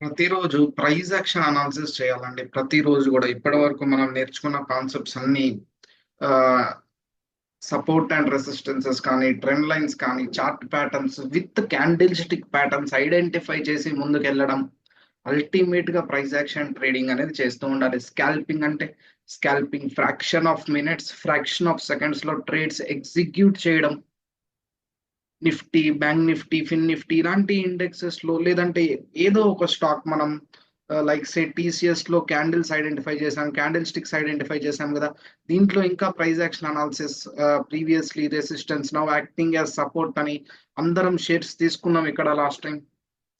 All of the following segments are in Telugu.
ప్రతిరోజు ప్రైస్ యాక్షన్ అనాలిసిస్ చేయాలండి. ప్రతిరోజు కూడా ఇప్పటి వరకు మనం నేర్చుకున్న కాన్సెప్ట్స్ అన్ని సపోర్ట్ అండ్ రెసిస్టెన్సెస్ కానీ, ట్రెండ్ లైన్స్ కానీ, chart patterns with candle stick patterns identify చేసి ముందుకెళ్ళడం. అల్టిమేట్ గా ప్రైస్ యాక్షన్ ట్రేడింగ్ అనేది చేస్తూ ఉండాలి. స్కాల్పింగ్ అంటే scalping fraction of minutes, fraction of seconds లో ట్రేడ్స్ ఎగ్జిక్యూట్ చేయడం. Nifty, bank Nifty, fin Nifty ఇలాంటి ఇండెక్సెస్ లో, లేదంటే ఏదో ఒక స్టాక్ మనం లైక్ సే టీసీఎస్ లో క్యాండిల్స్ ఐడెంటిఫై చేసాం, క్యాండిల్ స్టిక్స్ ఐడెంటిఫై చేసాం కదా. దీంట్లో ఇంకా price action analysis, previously resistance now acting as support అని అందరం షేర్స్ తీసుకున్నాం ఇక్కడ లాస్ట్ టైం.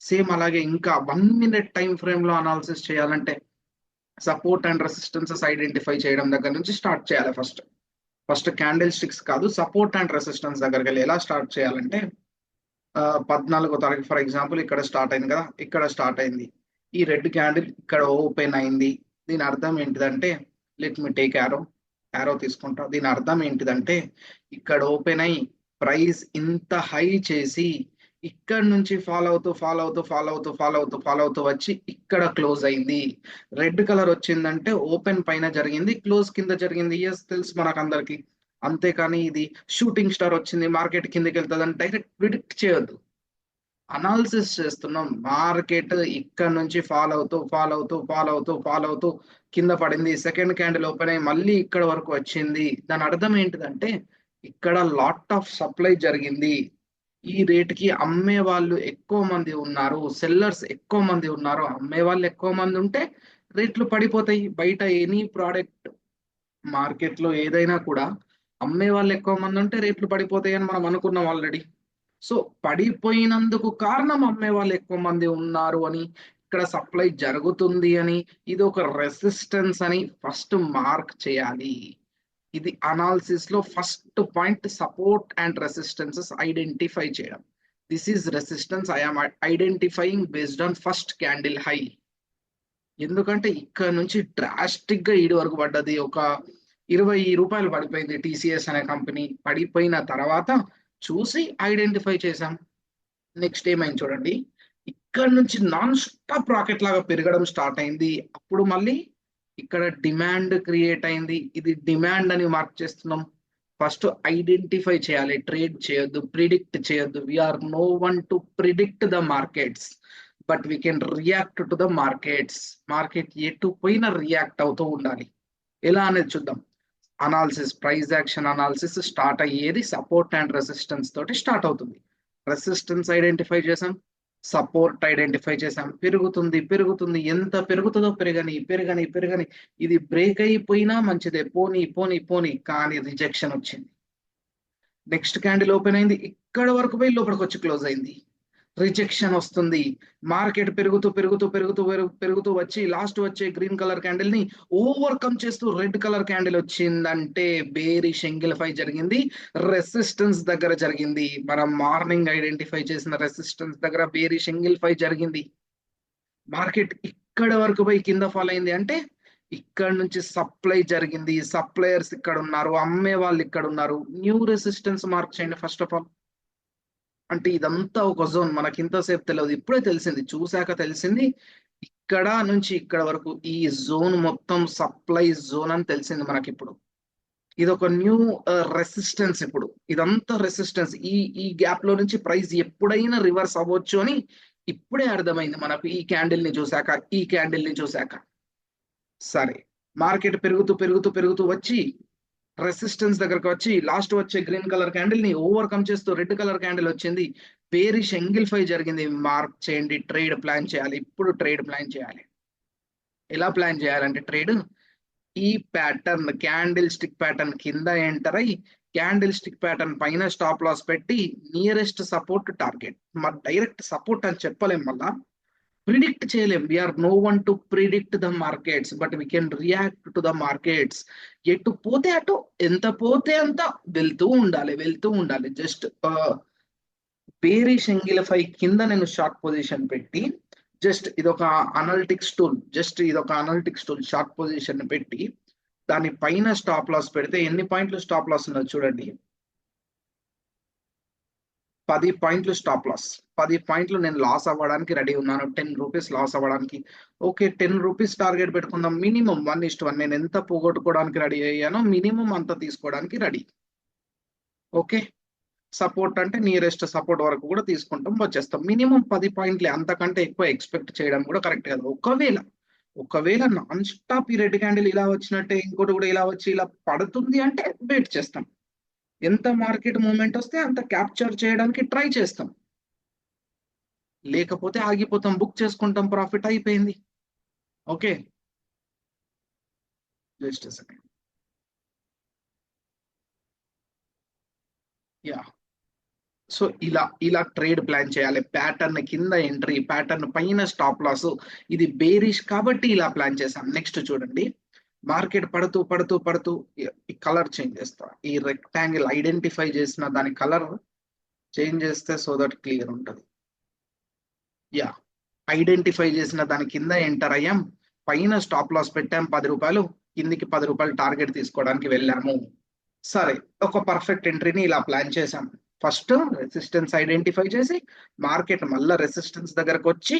సేమ్ అలాగే ఇంకా 1 minute టైం ఫ్రేమ్ లో అనాలిసిస్ చేయాలంటే సపోర్ట్ అండ్ రెసిస్టెన్సెస్ ఐడెంటిఫై చేయడం దగ్గర నుంచి స్టార్ట్ చేయాలి. ఫస్ట్ ఫస్ట్ క్యాండిల్ స్టిక్స్ కాదు, సపోర్ట్ అండ్ రెసిస్టెన్స్ దగ్గరికి వెళ్ళి ఎలా స్టార్ట్ చేయాలంటే 14వ తారీఖు ఫర్ ఎగ్జాంపుల్ ఇక్కడ స్టార్ట్ అయింది కదా. ఇక్కడ స్టార్ట్ అయింది, ఈ రెడ్ క్యాండిల్ ఇక్కడ ఓపెన్ అయింది. దీని అర్థం ఏంటిదంటే, let me take arrow, arrow తీసుకుంటా. దీని అర్థం ఏంటిదంటే, ఇక్కడ ఓపెన్ అయ్యి ప్రైస్ ఇంత హై చేసి ఇక్కడ నుంచి ఫాలో అవుతూ ఫాలో అవుతూ ఫాలో అవుతూ ఫాలో అవుతూ ఫాలో అవుతూ వచ్చి ఇక్కడ క్లోజ్ అయింది. రెడ్ కలర్ వచ్చిందంటే ఓపెన్ పైన జరిగింది, క్లోజ్ కింద జరిగింది. ఎస్, తెలుసు మనకు అందరికి. అంతేకాని ఇది షూటింగ్ స్టార్ వచ్చింది మార్కెట్ కిందకి వెళ్తుంది అని డైరెక్ట్ ప్రిడిక్ట్ చేయొద్దు. అనాలిసిస్ చేస్తున్నాం. మార్కెట్ ఇక్కడ నుంచి ఫాలో అవుతూ ఫాలో అవుతూ ఫాలో అవుతూ ఫాలో అవుతూ కింద పడింది, సెకండ్ క్యాండిల్ ఓపెన్ అయ్యి మళ్ళీ ఇక్కడ వరకు వచ్చింది. దాని అర్థం ఏంటిదంటే, ఇక్కడ లాట్ ఆఫ్ సప్లై జరిగింది. ఈ రేట్కి అమ్మే వాళ్ళు ఎక్కువ మంది ఉన్నారు, సెల్లర్స్ ఎక్కువ మంది ఉన్నారు. అమ్మే వాళ్ళు ఎక్కువ మంది ఉంటే రేట్లు పడిపోతాయి. బయట ఎనీ ప్రోడక్ట్ మార్కెట్ లో ఏదైనా కూడా అమ్మే వాళ్ళు ఎక్కువ మంది ఉంటే రేట్లు పడిపోతాయి అని మనం అనుకున్నాం ఆల్రెడీ. సో పడిపోయినందుకు కారణం అమ్మే వాళ్ళు ఎక్కువ మంది ఉన్నారు అని, ఇక్కడ సప్లై జరుగుతుంది అని, ఇది ఒక రెసిస్టెన్స్ అని ఫస్ట్ మార్క్ చేయాలి. ఇది అనాలిసిస్ లో first point. Support and resistances identify చేయడం. This is resistance I'm identifying based on first candle high. ఎందుకంటే ఇక్కడ నుంచి డ్రాస్టిక్ గా ఈడి వరకు పడ్డది. ఒక 20 రూపాయలు పడిపోయింది టీసీఎస్ అనే కంపెనీ. పడిపోయిన తర్వాత చూసి ఐడెంటిఫై చేశాం. నెక్స్ట్ ఏమైంది చూడండి, ఇక్కడ నుంచి నాన్ స్టాప్ రాకెట్ లాగా పెరగడం స్టార్ట్ అయింది. అప్పుడు మళ్ళీ ఇక్కడ డిమాండ్ క్రియేట్ అయింది. ఇది డిమాండ్ అని మార్క్ చేస్తున్నాం. ఫస్ట్ ఐడెంటిఫై చేయాలి, ట్రేడ్ చేయొద్దు, ప్రిడిక్ట్ చేయొద్దు. We are no one to predict the markets, but we can react to the markets. Market ఎటు పోయినా రియాక్ట్ అవుతూ ఉండాలి. ఎలా అనేది చూద్దాం. Analysis, price action analysis start అయ్యేది సపోర్ట్ అండ్ రెసిస్టెన్స్ తోటి స్టార్ట్ అవుతుంది. రెసిస్టెన్స్ ఐడెంటిఫై చేసాం, సపోర్ట్ ఐడెంటిఫై చేసాం. పెరుగుతుంది పెరుగుతుంది, ఎంత పెరుగుతుందో పెరగని పెరగని పెరగని, ఇది బ్రేక్ అయిపోయినా మంచిదే, పోనీ పోనీ పోనీ, కానీ రిజెక్షన్ వచ్చింది. నెక్స్ట్ క్యాండిల్ ఓపెన్ అయింది, ఇక్కడ వరకు పోయి లోపలికి వచ్చి క్లోజ్ అయింది. రిజెక్షన్ వస్తుంది. మార్కెట్ పెరుగుతూ పెరుగుతూ పెరుగుతూ పెరుగుతూ వచ్చి లాస్ట్ వచ్చే గ్రీన్ కలర్ క్యాండిల్ ని ఓవర్కమ్ చేస్తూ రెడ్ కలర్ క్యాండిల్ వచ్చిందంటే బేరిష్ ఎంగిల్ఫై జరిగింది, రెసిస్టెన్స్ దగ్గర జరిగింది. మనం మార్నింగ్ ఐడెంటిఫై చేసిన రెసిస్టెన్స్ దగ్గర బేరిష్ ఎంగిల్ఫై జరిగింది. మార్కెట్ ఇక్కడ వరకు పోయి కింద ఫాల్ అయింది అంటే ఇక్కడ నుంచి సప్లై జరిగింది. సప్లయర్స్ ఇక్కడ ఉన్నారు, అమ్మే వాళ్ళు ఇక్కడ ఉన్నారు. న్యూ రెసిస్టెన్స్ మార్క్ చేయండి ఫస్ట్ ఆఫ్ ఆల్. అంటే ఇదంతా ఒక జోన్, మనకి ఇంతసేపు తెలియదు, ఇప్పుడే తెలిసింది, చూశాక తెలిసింది. ఇక్కడ నుంచి ఇక్కడ వరకు ఈ జోన్ మొత్తం సప్లై జోన్ అని తెలిసింది మనకి ఇప్పుడు. ఇది ఒక న్యూ రెసిస్టెన్స్. ఇప్పుడు ఇదంతా రెసిస్టెన్స్. ఈ గ్యాప్ లో నుంచి ప్రైస్ ఎప్పుడైనా రివర్స్ అవ్వచ్చు అని ఇప్పుడే అర్థమైంది మనకు, ఈ క్యాండిల్ ని చూశాక, ఈ క్యాండిల్ ని చూశాక. సరే, మార్కెట్ పెరుగుతూ పెరుగుతూ పెరుగుతూ వచ్చి రెసిస్టెన్స్ దగ్గరకు వచ్చి లాస్ట్ వచ్చే గ్రీన్ కలర్ క్యాండిల్ ని ఓవర్కమ్ చేస్తూ రెడ్ కలర్ క్యాండిల్ వచ్చింది. బేరిష్ ఎంగిల్ఫై జరిగింది. మార్క్ చేయండి. ట్రేడ్ ప్లాన్ చేయాలి. ఇప్పుడు ట్రేడ్ ప్లాన్ చేయాలి. ఎలా ప్లాన్ చేయాలంటే, ట్రేడ్ ఈ ప్యాటర్న్ క్యాండిల్ స్టిక్ ప్యాటర్న్ కింద ఎంటర్ అయ్యి క్యాండిల్ స్టిక్ ప్యాటర్న్ పైన స్టాప్ లాస్ పెట్టి నియరెస్ట్ సపోర్ట్ టార్గెట్. మరి డైరెక్ట్ సపోర్ట్ అని చెప్పలేం, మళ్ళా ప్రిడిక్ట్ చేయలేం. We are no one to predict the markets, but we can react to the markets. ఎటు పోతే అటు, ఎంత పోతే అంత వెళ్తూ ఉండాలి, వెళ్తూ ఉండాలి. జస్ట్ బేరిష్ ఎంగిల్ఫై కింద నేను షార్ట్ పొజిషన్ పెట్టి, జస్ట్ ఇదొక అనలిటిక్స్ టూల్, జస్ట్ ఇదొక అనలిటిక్స్ టూల్, షార్ట్ పొజిషన్ పెట్టి దాని పైన స్టాప్ లాస్ పెడితే ఎన్ని పాయింట్లు స్టాప్ లాస్ ఉన్నది చూడండి. 10 పాయింట్లు స్టాప్ లాస్. 10 పాయింట్లు నేను లాస్ అవ్వడానికి రెడీ ఉన్నాను. 10 రూపీస్ లాస్ అవ్వడానికి. ఓకే, 10 రూపీస్ టార్గెట్ పెట్టుకుందాం. మినిమం 1:1. నేను ఎంత పోగొట్టుకోవడానికి రెడీ అయ్యానో మినిమం అంత తీసుకోవడానికి రెడీ. ఓకే, సపోర్ట్ అంటే నియరెస్ట్ సపోర్ట్ వరకు కూడా తీసుకుంటాం, వచ్చేస్తాం. మినిమం 10 పాయింట్లే, అంతకంటే ఎక్కువ ఎక్స్పెక్ట్ చేయడం కూడా కరెక్ట్ కాదు. ఒకవేళ నాన్ స్టాప్ ఈ రెడ్ క్యాండిల్ ఇలా వచ్చినట్టే ఇంకోటి కూడా ఇలా వచ్చి ఇలా పడుతుంది అంటే వెయిట్ చేస్తాం. ఎంత మార్కెట్ మూవ్మెంట్ వస్తే అంత క్యాప్చర్ చేయడానికి ట్రై చేస్తాం. లేకపోతే ఆగిపోతాం, బుక్ చేసుకుంటాం, ప్రాఫిట్ అయిపోయింది. Okay, just second. Yeah, so ఇలా ట్రేడ్ ప్లాన్ చేయాలి. ప్యాటర్న్ కింద ఎంట్రీ, ప్యాటర్న్ పైన స్టాప్ లాస్. ఇది బేరిష్ కాబట్టి ఇలా ప్లాన్ చేశాం. నెక్స్ట్ చూడండి, మార్కెట్ పడుతూ పడుతూ పడుతూ ఈ కలర్ చేంజ్ చేస్తా. ఈ రెక్టాంగిల్ ఐడెంటిఫై చేసిన దాని కలర్ చేంజ్ చేస్తే సో దట్ క్లియర్ ఉంటుంది. యా, ఐడెంటిఫై చేసిన దాని కింద ఎంటర్ అయ్యాం, పైన స్టాప్ లాస్ పెట్టాం 10 రూపాయలు, కిందికి 10 రూపాయలు టార్గెట్ తీసుకోవడానికి వెళ్ళాము. సరే, ఒక పర్ఫెక్ట్ ఎంట్రీని ఇలా ప్లాన్ చేశాం. ఫస్ట్ రెసిస్టెన్స్ ఐడెంటిఫై చేసి మార్కెట్ మళ్ళా రెసిస్టెన్స్ దగ్గరకు వచ్చి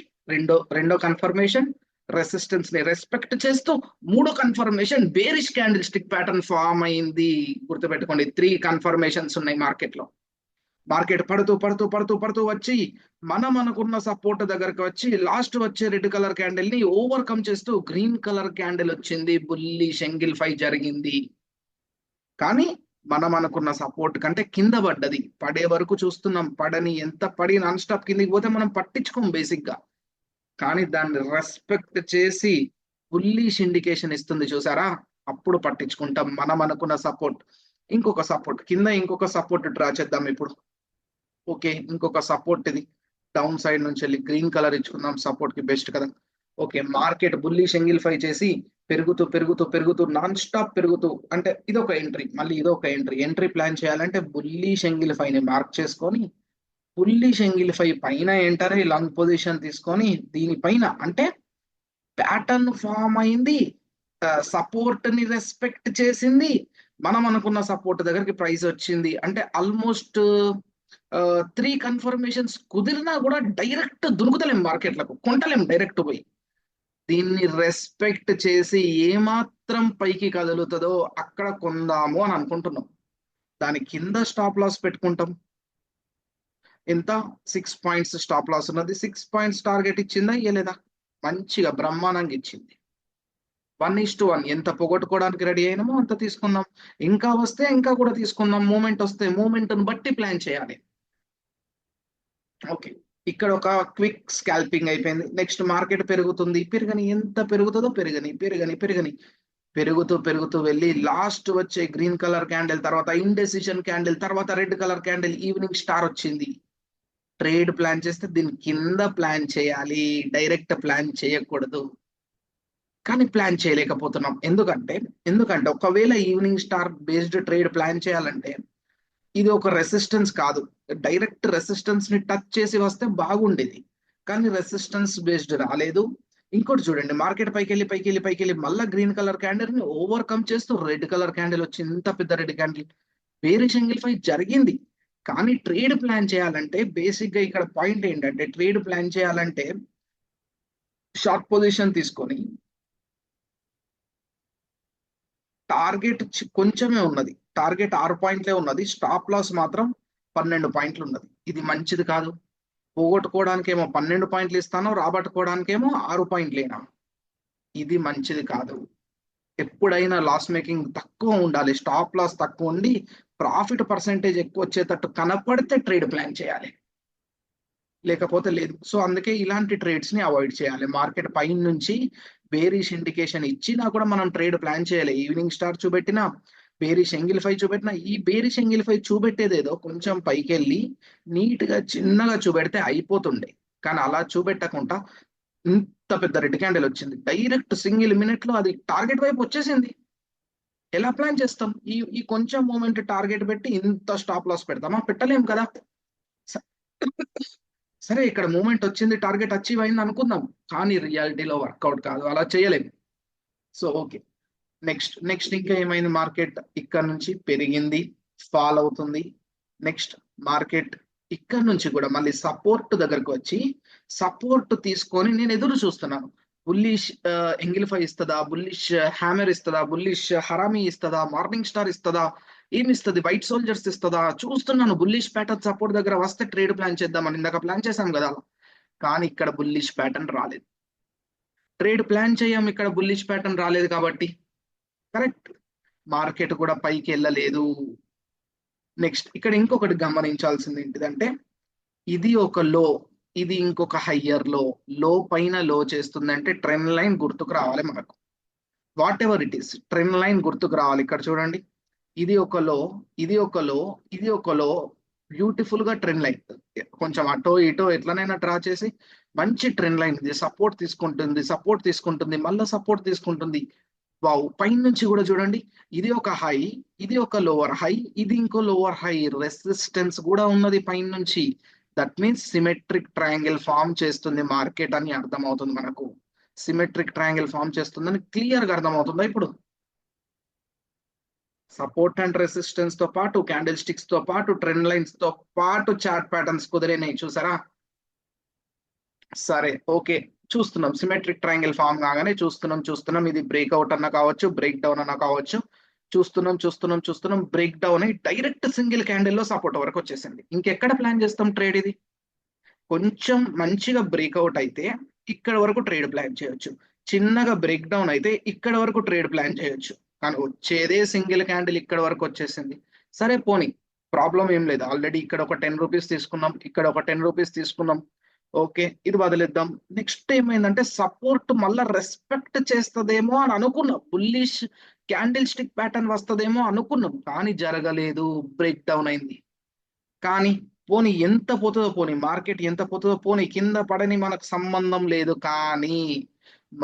రెండో కన్ఫర్మేషన్, రెసిస్టెన్స్ ని రెస్పెక్ట్ చేస్తూ మూడో confirmation, bearish candle stick pattern form అయింది. గుర్తుపెట్టుకోండి, 3 కన్ఫర్మేషన్స్ ఉన్నాయి మార్కెట్ లో. మార్కెట్ పడుతూ పడుతూ పడుతూ పడుతూ వచ్చి మనం అనుకున్న సపోర్ట్ దగ్గరకు వచ్చి లాస్ట్ వచ్చే రెడ్ కలర్ క్యాండిల్ ని ఓవర్కమ్ చేస్తూ గ్రీన్ కలర్ క్యాండిల్ వచ్చింది. బుల్లిష్ ఎంగిల్ఫై జరిగింది. కానీ మనం అనుకున్న సపోర్ట్ కంటే కింద పడ్డది. పడే వరకు చూస్తున్నాం, పడని ఎంత పడి నాన్ స్టాప్ కిందికి పోతే మనం పట్టించుకోం బేసిక్ గా. కానీ దాన్ని రెస్పెక్ట్ చేసి బుల్లిష్ ఇండికేషన్ ఇస్తుంది చూసారా, అప్పుడు పట్టించుకుంటాం. మనం అనుకున్న సపోర్ట్, ఇంకొక సపోర్ట్ కింద, ఇంకొక సపోర్ట్ డ్రా చేద్దాం ఇప్పుడు. ఓకే, ఇంకొక సపోర్ట్ ఇది డౌన్ సైడ్ నుంచి వెళ్ళి గ్రీన్ కలర్ ఇచ్చుకుందాం, సపోర్ట్ కి బెస్ట్ కదా. ఓకే, మార్కెట్ బుల్లిష్ ఎంగిల్ఫై చేసి పెరుగుతూ పెరుగుతూ పెరుగుతూ నాన్ స్టాప్ పెరుగుతూ, అంటే ఇదొక ఎంట్రీ, మళ్ళీ ఇదొక ఎంట్రీ ప్లాన్ చేయాలంటే బుల్లిష్ ఎంగిల్ఫై ని మార్క్ చేసుకొని బుల్లిష్ ఎంగిల్ఫై పైన ఎంటర్ అయ్యి లాంగ్ పొజిషన్ తీసుకొని దీనిపైన అంటే ప్యాటర్న్ ఫామ్ అయింది, సపోర్ట్ ని రెస్పెక్ట్ చేసింది, మనం అనుకున్న సపోర్ట్ దగ్గరికి ప్రైస్ వచ్చింది. అంటే ఆల్మోస్ట్ 3 కన్ఫర్మేషన్స్ కుదిరినా కూడా డైరెక్ట్ దునుకుతలేం మార్కెట్లకు, కొంటలేం డైరెక్ట్ పోయి. దీన్ని రెస్పెక్ట్ చేసి ఏమాత్రం పైకి కదులుతుందో అక్కడ కొందాము అని అనుకుంటున్నాం. దాని కింద స్టాప్ లాస్ పెట్టుకుంటాం. ఎంత? 6 పాయింట్స్ స్టాప్ లాస్ ఉన్నది. 6 పాయింట్స్ టార్గెట్ ఇచ్చిందా ఇయ్యలేదా? మంచిగా బ్రహ్మాండంగా ఇచ్చింది. 1:1. ఎంత పోగొట్టుకోవడానికి రెడీ అయినామో అంత తీసుకుందాం. ఇంకా వస్తే ఇంకా కూడా తీసుకుందాం. మూమెంట్ వస్తే మూమెంట్ని బట్టి ప్లాన్ చేయాలి. ఓకే, ఇక్కడ ఒక క్విక్ స్కాల్పింగ్ అయిపోయింది. నెక్స్ట్ మార్కెట్ పెరుగుతుంది, పెరగని, ఎంత పెరుగుతుందో పెరగని పెరగని పెరగని పెరుగుతూ పెరుగుతూ వెళ్ళి లాస్ట్ వచ్చే గ్రీన్ కలర్ క్యాండిల్ తర్వాత ఇండెసిషన్ క్యాండిల్ తర్వాత red colour candle evening star వచ్చింది. ట్రేడ్ ప్లాన్ చేస్తే దీని కింద ప్లాన్ చేయాలి, డైరెక్ట్ ప్లాన్ చేయకూడదు. కానీ ప్లాన్ చేయలేకపోతున్నాం. ఎందుకంటే ఒకవేళ evening star based trade plan చేయాలంటే ఇది ఒక రెసిస్టెన్స్ కాదు, డైరెక్ట్ రెసిస్టెన్స్ ని టచ్ చేసి వస్తే బాగుండేది. కానీ రెసిస్టెన్స్ బేస్డ్ రాలేదు. ఇంకోటి చూడండి, మార్కెట్ పైకి వెళ్ళి మళ్ళీ గ్రీన్ కలర్ క్యాండిల్ ని ఓవర్కమ్ చేస్తూ రెడ్ కలర్ క్యాండిల్ వచ్చి ఇంత పెద్ద రెడ్ క్యాండిల్ బేరిష్ ఎంగిల్ఫై జరిగింది. కానీ ట్రేడ్ ప్లాన్ చేయాలంటే బేసిక్ గా ఇక్కడ పాయింట్ ఏంటంటే, ట్రేడ్ ప్లాన్ చేయాలంటే షార్ట్ పొజిషన్ తీసుకొని టార్గెట్ కొంచెమే ఉన్నది, టార్గెట్ 6 పాయింట్లే ఉన్నది, స్టాప్ లాస్ మాత్రం 12 పాయింట్లు ఉన్నది. ఇది మంచిది కాదు. పోగొట్టుకోవడానికేమో 12 పాయింట్లు ఇస్తాను, రాబట్టుకోవడానికేమో 6 పాయింట్లేనా. ఇది మంచిది కాదు. ఎప్పుడైనా లాస్ మేకింగ్ తక్కువ ఉండాలి, స్టాప్ లాస్ తక్కువ ఉండి ప్రాఫిట్ పర్సెంటేజ్ ఎక్కువ వచ్చేటట్టు కనపడితే ట్రేడ్ ప్లాన్ చేయాలి, లేకపోతే లేదు. సో అందుకే ఇలాంటి ట్రేడ్స్ ని అవాయిడ్ చేయాలి. మార్కెట్ పైన నుంచి బేరిష్ ఇండికేషన్ ఇచ్చినా కూడా మనం ట్రేడ్ ప్లాన్ చేయాలి. ఈవినింగ్ స్టార్ చూపెట్టినా, బేరిష్ ఎంగిల్ఫై చూపెట్టినా, ఈ బేరిష్ ఎంగిల్ఫై చూపెట్టేదేదో కొంచెం పైకి వెళ్ళి నీట్ గా చిన్నగా చూపెడితే అయిపోతుండే. కానీ అలా చూపెట్టకుండా ఇంత పెద్ద రెడ్ క్యాండిల్ వచ్చింది, డైరెక్ట్ సింగిల్ మినిట్ లో అది టార్గెట్ వైపు వచ్చేసింది. ఎలా ప్లాన్ చేస్తాం? ఈ కొంచెం మూమెంట్ టార్గెట్ పెట్టి ఇంత స్టాప్ లాస్ పెడతామా? పెట్టలేం కదా. సరే, ఇక్కడ మూమెంట్ వచ్చింది, టార్గెట్ అచీవ్ అయింది అనుకుందాం, కానీ రియాలిటీలో వర్కౌట్ కాదు, అలా చేయలేము. సో ఓకే, నెక్స్ట్ ఇంకా ఏమైంది? మార్కెట్ ఇక్కడ నుంచి పెరిగింది, ఫాల్ అవుతుంది. నెక్స్ట్ మార్కెట్ ఇక్కడ నుంచి కూడా మళ్ళీ సపోర్ట్ దగ్గరకు వచ్చి సపోర్ట్ తీసుకొని నేను ఎదురు చూస్తున్నాను. బుల్లిష్ ఎంగిలిఫై ఇస్తుందా, బుల్లిష్ హ్యామర్ ఇస్తుందా, బుల్లిష్ హరామీ ఇస్తుందా, మార్నింగ్ స్టార్ ఇస్తుందా, ఏమి ఇస్తుంది, వైట్ సోల్జర్స్ ఇస్తుందా చూస్తున్నాను. బుల్లిష్ ప్యాటర్న్ సపోర్ట్ దగ్గర వస్తే ట్రేడ్ ప్లాన్ చేద్దామని ఇందాక ప్లాన్ చేశాం కదా. కానీ ఇక్కడ బుల్లిష్ ప్యాటర్న్ రాలేదు, ట్రేడ్ ప్లాన్ చేయం, ఇక్కడ బుల్లిష్ ప్యాటర్న్ రాలేదు కాబట్టి కరెక్ట్, మార్కెట్ కూడా పైకి వెళ్ళలేదు. నెక్స్ట్ ఇక్కడ ఇంకొకటి గమనించాల్సింది ఏంటిదంటే ఇది ఒక లో, ఇది ఇంకొక హయ్యర్ లో, లో పైన లో చేస్తుందంటే ట్రెండ్ లైన్ గుర్తుకు రావాలి మనకు. What ever it is trend line గుర్తుకు రావాలి. ఇక్కడ చూడండి, ఇది ఒక లో, ఇది ఒక లో, ఇది ఒక లో, బ్యూటిఫుల్ గా ట్రెండ్ లైన్ కొంచెం అటో ఇటో ఎట్లనైనా డ్రా చేసి మంచి ట్రెండ్ లైన్ ఇది సపోర్ట్ తీసుకుంటుంది, సపోర్ట్ తీసుకుంటుంది, మళ్ళీ సపోర్ట్ తీసుకుంటుంది. వావ్, పైన నుంచి కూడా చూడండి, ఇది ఒక హై, ఇది ఒక లోవర్ హై, ఇది ఇంకో లోవర్ హై, రెసిస్టెన్స్ కూడా ఉన్నది పైన నుంచి. That means symmetric triangle form చేస్తుంది మార్కెట్ అని అర్థమవుతుంది మనకు. సిమెట్రిక్ ట్రయాంగిల్ ఫామ్ చేస్తుందని క్లియర్ గా అర్థమవుతుందా ఇప్పుడు? సపోర్ట్ అండ్ రెసిస్టెన్స్ తో పాటు క్యాండిల్ స్టిక్స్ తో పాటు ట్రెండ్ లైన్స్ తో పాటు చార్ట్ ప్యాటర్న్స్ కుదిరినాయి చూసారా. సరే ఓకే, చూస్తున్నాం సిమెట్రిక్ ట్రయాంగిల్ ఫామ్ కాగానే చూస్తున్నాం ఇది బ్రేక్అవుట్ అన్న కావచ్చు, బ్రేక్ డౌన్ అన్న కావచ్చు. చూస్తున్నాం బ్రేక్ డౌన్ అయి డైరెక్ట్ సింగిల్ క్యాండిల్ లో సపోర్ట్ వరకు వచ్చేసింది. ఇంకెక్కడ ప్లాన్ చేస్తాం ట్రేడ్? ఇది కొంచెం మంచిగా బ్రేక్అవుట్ అయితే ఇక్కడ వరకు ట్రేడ్ ప్లాన్ చేయొచ్చు, చిన్నగా బ్రేక్ డౌన్ అయితే ఇక్కడ వరకు ట్రేడ్ ప్లాన్ చేయొచ్చు. కానీ వచ్చేదే సింగిల్ క్యాండిల్ ఇక్కడ వరకు వచ్చేసింది. సరే పోనీ, ప్రాబ్లం ఏం లేదు. ఆల్రెడీ ఇక్కడ ఒక 10 రూపీస్ తీసుకున్నాం, ఇక్కడ ఒక 10 రూపీస్ తీసుకున్నాం. ఓకే, ఇది వదిలేద్దాం. నెక్స్ట్ ఏమైందంటే సపోర్ట్ మళ్ళా రెస్పెక్ట్ చేస్తుందేమో అని అనుకున్నాం, బుల్లిష్ క్యాండిల్ స్టిక్ ప్యాటర్న్ వస్తుందేమో అనుకున్నాం, కానీ జరగలేదు, బ్రేక్ డౌన్ అయింది. కానీ పోనీ ఎంత పోతుందో పోనీ, మార్కెట్ ఎంత పోతుందో పోనీ, కింద పడని మనకు సంబంధం లేదు. కానీ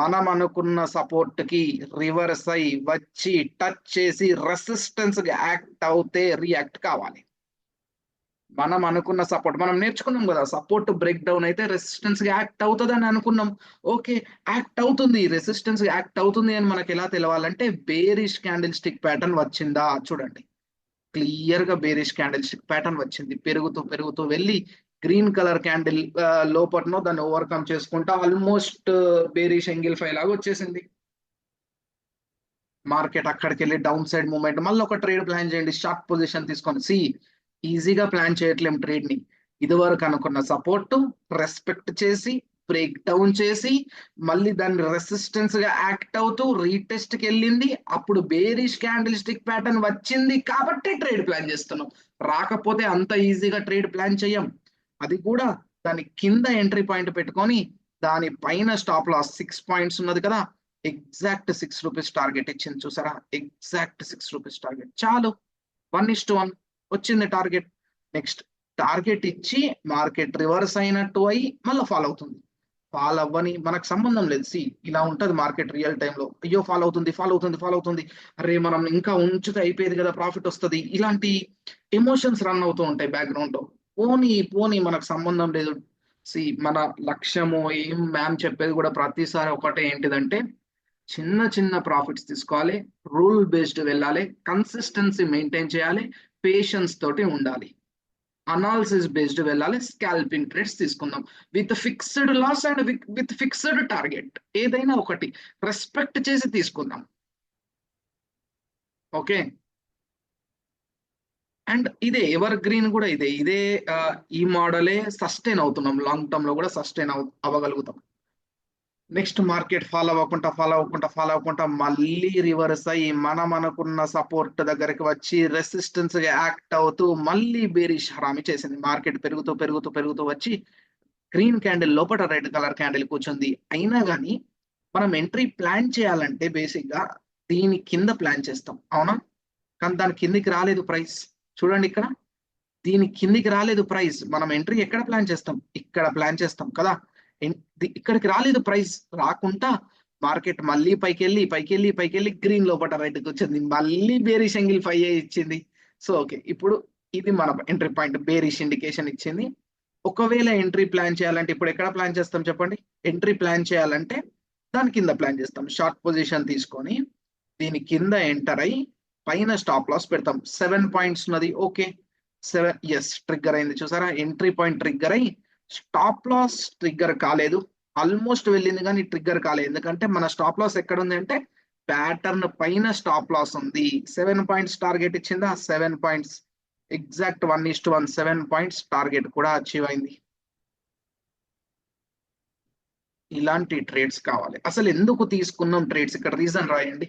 మనం అనుకున్న సపోర్ట్ కి రివర్స్ అయి వచ్చి టచ్ చేసి రెసిస్టెన్స్ యాక్ట్ అవుతే రియాక్ట్ కావాలి. మనం అనుకున్న సపోర్ట్ మనం నేర్చుకున్నాం కదా, సపోర్ట్ బ్రేక్ డౌన్ అయితే రెసిస్టెన్స్ యాక్ట్ అవుతుంది అని అనుకున్నాం. ఓకే, యాక్ట్ అవుతుంది, రెసిస్టెన్స్ యాక్ట్ అవుతుంది అని మనకి ఎలా తెలవాలంటే బేరిష్ క్యాండిల్ స్టిక్ ప్యాటర్న్ వచ్చిందా చూడండి. క్లియర్ గా బేరిష్ క్యాండిల్ స్టిక్ ప్యాటర్న్ వచ్చింది, పెరుగుతూ వెళ్ళి గ్రీన్ కలర్ క్యాండిల్ లోపట్నో దాన్ని ఓవర్కమ్ చేసుకుంటా ఆల్మోస్ట్ బేరిష్ ఎంగిల్ ఫై లాగా వచ్చేసింది. మార్కెట్ అక్కడికి వెళ్ళి డౌన్ సైడ్ మూవ్మెంట్, మళ్ళీ ఒక ట్రేడ్ ప్లాన్ చేయండి, షార్ట్ పొజిషన్ తీసుకొని. ఈజీగా ప్లాన్ చేయట్లేం ట్రేడ్ ని. ఇదివరకు అనుకున్న సపోర్ట్ రెస్పెక్ట్ చేసి బ్రేక్ డౌన్ చేసి మళ్ళీ దాన్ని రెసిస్టెన్స్ గా యాక్ట్ అవుతూ రీటెస్ట్ కి వెళ్ళింది, అప్పుడు బేరిష్ క్యాండిల్ స్టిక్ ప్యాటర్న్ వచ్చింది కాబట్టి ట్రేడ్ ప్లాన్ చేస్తున్నాం. రాకపోతే అంత ఈజీగా ట్రేడ్ ప్లాన్ చేయం. అది కూడా దాని కింద ఎంట్రీ పాయింట్ పెట్టుకొని దాని పైన స్టాప్ లాస్ 6 పాయింట్స్ ఉన్నది కదా, ఎగ్జాక్ట్ 6 రూపీస్ టార్గెట్ ఇచ్చింది చూసారా, ఎగ్జాక్ట్ 6 రూపీస్ టార్గెట్. చాలు, 1:1 వచ్చింది టార్గెట్. నెక్స్ట్ టార్గెట్ ఇచ్చి మార్కెట్ రివర్స్ అయినట్టు అయి మళ్ళీ ఫాలో అవుతుంది. ఫాలో అవ్వని మనకు సంబంధం లేదు. ఇలా ఉంటది మార్కెట్ రియల్ టైంలో. అయ్యో ఫాలో అవుతుంది, అరే మనం ఇంకా ఉంచితే అయిపోయేది కదా, ప్రాఫిట్ వస్తుంది, ఇలాంటి ఎమోషన్స్ రన్ అవుతూ ఉంటాయి బ్యాక్గ్రౌండ్ లో. పోనీ మనకు సంబంధం లేదు. మన లక్ష్యము ఏం మ్యామ్ చెప్పేది కూడా ప్రతిసారి ఒకటే, ఏంటిదంటే చిన్న ప్రాఫిట్స్ తీసుకోవాలి, రూల్ బేస్డ్ వెళ్ళాలి, కన్సిస్టెన్సీ మెయింటైన్ చేయాలి, పేషెన్స్ తోటి ఉండాలి, అనాలిసిస్ బేస్డ్ వెళ్ళాలి, స్కాల్పింగ్ ట్రేడ్స్ తీసుకుందాం with fixed loss and with fixed target. ఏదైనా ఒకటి రెస్పెక్ట్ చేసి తీసుకుందాం. ఓకే, అండ్ ఇదే ఎవర్ గ్రీన్ కూడా ఇదే ఈ మోడలే సస్టైన్ అవుతున్నాం, లాంగ్ టర్మ్ లో కూడా సస్టైన్ అవ్వగలుగుతాం. నెక్స్ట్ మార్కెట్ ఫాలో అవ్వకుండా మళ్ళీ రివర్స్ అయ్యి మనం అనుకున్న సపోర్ట్ దగ్గరికి వచ్చి రెసిస్టెన్స్ గా యాక్ట్ అవుతూ మళ్ళీ బేరిష్ హరామి చేసింది. మార్కెట్ పెరుగుతూ వచ్చి గ్రీన్ క్యాండిల్ లోపల రెడ్ కలర్ క్యాండిల్ కూర్చుంది. అయినా కానీ మనం ఎంట్రీ ప్లాన్ చేయాలంటే బేసిక్ గా దీని కింద ప్లాన్ చేస్తాం, అవునా? కానీ దాని కిందికి రాలేదు ప్రైస్. చూడండి ఇక్కడ, దీని కిందికి రాలేదు ప్రైస్. మనం ఎంట్రీ ఎక్కడ ప్లాన్ చేస్తాం? ఇక్కడ ప్లాన్ చేస్తాం కదా. ఇక్కడికి రాలేదు ప్రైస్, రాకుండా మార్కెట్ మళ్ళీ పైకి వెళ్ళి గ్రీన్ లోపల రెడ్కి వచ్చింది, మళ్ళీ బేరిష్ యాంగిల్ 5 ఇచ్చింది. సో ఓకే, ఇప్పుడు ఇది మన ఎంట్రీ పాయింట్, బేరిష్ ఇండికేషన్ ఇచ్చింది. ఒకవేళ ఎంట్రీ ప్లాన్ చేయాలంటే ఇప్పుడు ఎక్కడ ప్లాన్ చేస్తాం చెప్పండి? ఎంట్రీ ప్లాన్ చేయాలంటే దాని కింద ప్లాన్ చేస్తాం. షార్ట్ పొజిషన్ తీసుకొని దీని కింద ఎంటర్ అయి పైన స్టాప్ లాస్ పెడతాం. 7 పాయింట్స్ ఉన్నది. ఓకే, 7, ఎస్ ట్రిగ్గర్ అయింది చూసారా, ఎంట్రీ పాయింట్ ట్రిగ్గర్ అయ్యి స్టాప్ లాస్ ట్రిగ్గర్ కాలేదు, ఆల్మోస్ట్ వెళ్ళింది కానీ ట్రిగ్గర్ కాలేదు. ఎందుకంటే మన స్టాప్ లాస్ ఎక్కడ ఉంది అంటే ప్యాటర్న్ పైన స్టాప్ లాస్ ఉంది. 7 పాయింట్స్ టార్గెట్ ఇచ్చిందా, 7 పాయింట్స్ ఎగ్జాక్ట్ 1:1, 7 పాయింట్స్ టార్గెట్ కూడా అచీవ్ అయింది. ఇలాంటి ట్రేడ్స్ కావాలి. అసలు ఎందుకు తీసుకున్నాం ట్రేడ్స్, ఇక్కడ రీజన్ రాయండి.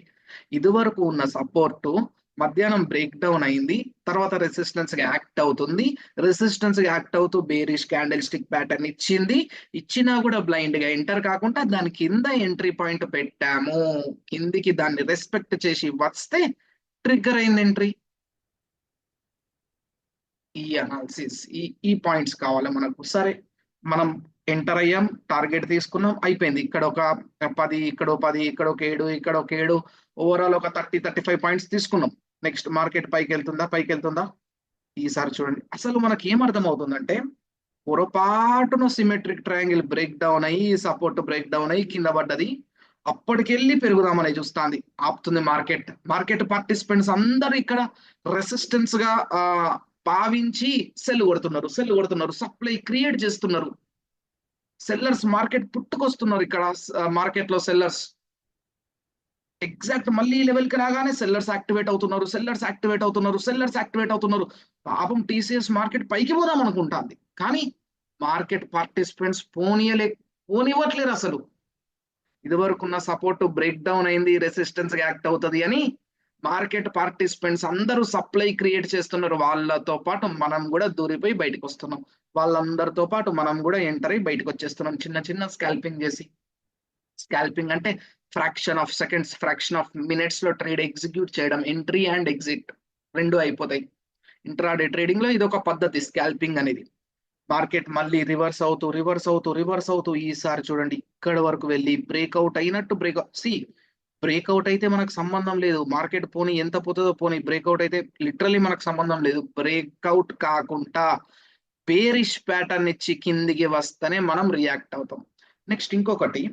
ఇదివరకు ఉన్న సపోర్ట్ మధ్యాహ్నం బ్రేక్ డౌన్ అయింది, తర్వాత రెసిస్టెన్స్ గా యాక్ట్ అవుతుంది, రెసిస్టెన్స్ గా యాక్ట్ అవుతూ బేరిష్ క్యాండిల్ స్టిక్ ప్యాటర్న్ ఇచ్చింది, ఇచ్చినా కూడా బ్లైండ్ గా ఎంటర్ కాకుండా దాని కింద ఎంట్రీ పాయింట్ పెట్టాము, కిందికి దాన్ని రెస్పెక్ట్ చేసి వస్తే ట్రిగ్గర్ అయింది ఎంట్రీ. ఈ అనాలిసిస్ ఈ పాయింట్స్ కావాలి మనకు. సరే మనం ఎంటర్ అయ్యాం, టార్గెట్ తీసుకున్నాం, అయిపోయింది. ఇక్కడ ఒక 10, ఇక్కడ 10, ఇక్కడ ఒక 7, ఇక్కడ ఒక 7, ఓవరాల్ ఒక 30-35 పాయింట్స్ తీసుకున్నాం. నెక్స్ట్ మార్కెట్ పైకి వెళ్తుందా, పైకి వెళ్తుందా? ఈసారి చూడండి అసలు మనకి ఏం అర్థం అవుతుందంటే పొరపాటున సిమెట్రిక్ ట్రయాంగిల్ బ్రేక్ డౌన్ అయ్యి సపోర్ట్ బ్రేక్ డౌన్ అయ్యి కింద పడ్డది, అప్పటికెళ్ళి పెరుగుదామని చూస్తుంది, ఆపుతుంది మార్కెట్. మార్కెట్ పార్టిసిపెంట్స్ అందరూ ఇక్కడ రెసిస్టెన్స్ గా భావించి సెల్ కొడుతున్నారు, సప్లై క్రియేట్ చేస్తున్నారు, సెల్లర్స్ మార్కెట్ పుట్టుకొస్తున్నారు. ఇక్కడ మార్కెట్ లో సెల్లర్స్ ఎగ్జాక్ట్ మళ్ళీ ఈ లెవెల్ కి రాగానే సెల్లర్స్ యాక్టివేట్ అవుతున్నారు. పాపం టీసీఎస్ మార్కెట్ పైకి పోదాం అనుకుంటుంది, కానీ మార్కెట్ పార్టిసిపెంట్స్ పోనివ్వట్లేరు అసలు. ఇదివరకున్న సపోర్ట్ బ్రేక్ డౌన్ అయింది, రెసిస్టెన్స్ యాక్ట్ అవుతుంది అని మార్కెట్ పార్టిసిపెంట్స్ అందరూ సప్లై క్రియేట్ చేస్తున్నారు, వాళ్ళతో పాటు మనం కూడా దూరిపోయి బయటకు వస్తున్నాం, వాళ్ళందరితో పాటు మనం కూడా ఎంటర్ అయ్యి బయటకు వచ్చేస్తున్నాం చిన్న చిన్న స్కాల్పింగ్ చేసి. స్కాల్పింగ్ అంటే fraction of seconds, fraction of minutes లో ట్రేడ్ ఎగ్జిక్యూట్ చేయడం, ఎంట్రీ అండ్ ఎగ్జిట్ రెండు అయిపోతాయి. ఇంట్రాడే ట్రేడింగ్ లో ఇది ఒక పద్ధతి స్కాల్పింగ్ అనేది. మార్కెట్ మళ్ళీ రివర్స్ అవుతూ ఈసారి చూడండి ఇక్కడ వరకు వెళ్ళి బ్రేక్అవుట్ అయినట్టు బ్రేక్అవుట్ అయితే మనకు సంబంధం లేదు, మార్కెట్ పోనీ ఎంత పోతుందో పోనీ, బ్రేక్అవుట్ అయితే లిటరలీ మనకు సంబంధం లేదు. బ్రేక్అవుట్ కాకుండా బేరిష్ ప్యాటర్న్ ఇచ్చి కిందికి వస్తేనే మనం రియాక్ట్ అవుతాం. నెక్స్ట్ ఇంకొకటి,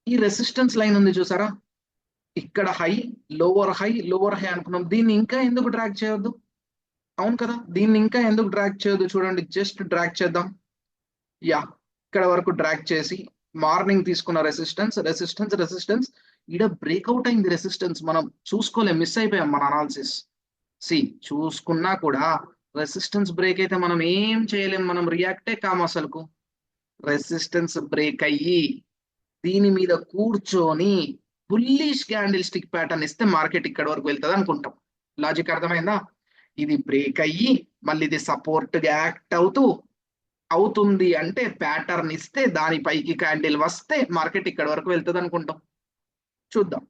ఈ రెసిస్టెన్స్ లైన్ ఉంది చూసారా, ఇక్కడ హై లోవర్ హై అనుకున్నాం, దీన్ని ఇంకా ఎందుకు డ్రాగ్ చేయొద్దు? అవును కదా, దీన్ని ఇంకా ఎందుకు డ్రాగ్ చేయొద్దు? చూడండి జస్ట్ డ్రాగ్ చేద్దాం. యా, ఇక్కడ వరకు డ్రాగ్ చేసి మార్నింగ్ తీసుకున్న రెసిస్టెన్స్ ఈడ బ్రేక్అవుట్ అయింది. రెసిస్టెన్స్ మనం చూసుకోలేం, మిస్ అయిపోయాం మన అనాలిసిస్. చూసుకున్నా కూడా రెసిస్టెన్స్ బ్రేక్ అయితే మనం ఏం చేయలేం, మనం రియాక్టే కాము అసలుకు. రెసిస్టెన్స్ బ్రేక్ అయ్యి దీని మీద కూర్చొని బుల్లిష్ క్యాండిల్ స్టిక్ ప్యాటర్న్ ఇస్తే మార్కెట్ ఇక్కడ వరకు వెళ్తుంది అనుకుంటాం. లాజిక్ అర్థమైందా? ఇది బ్రేక్ అయ్యి మళ్ళీ ఇది సపోర్ట్ గా యాక్ట్ అవుతుంది అంటే ప్యాటర్న్ ఇస్తే దానిపైకి క్యాండిల్ వస్తే మార్కెట్ ఇక్కడ వరకు వెళ్తుంది అనుకుంటాం. చూద్దాం.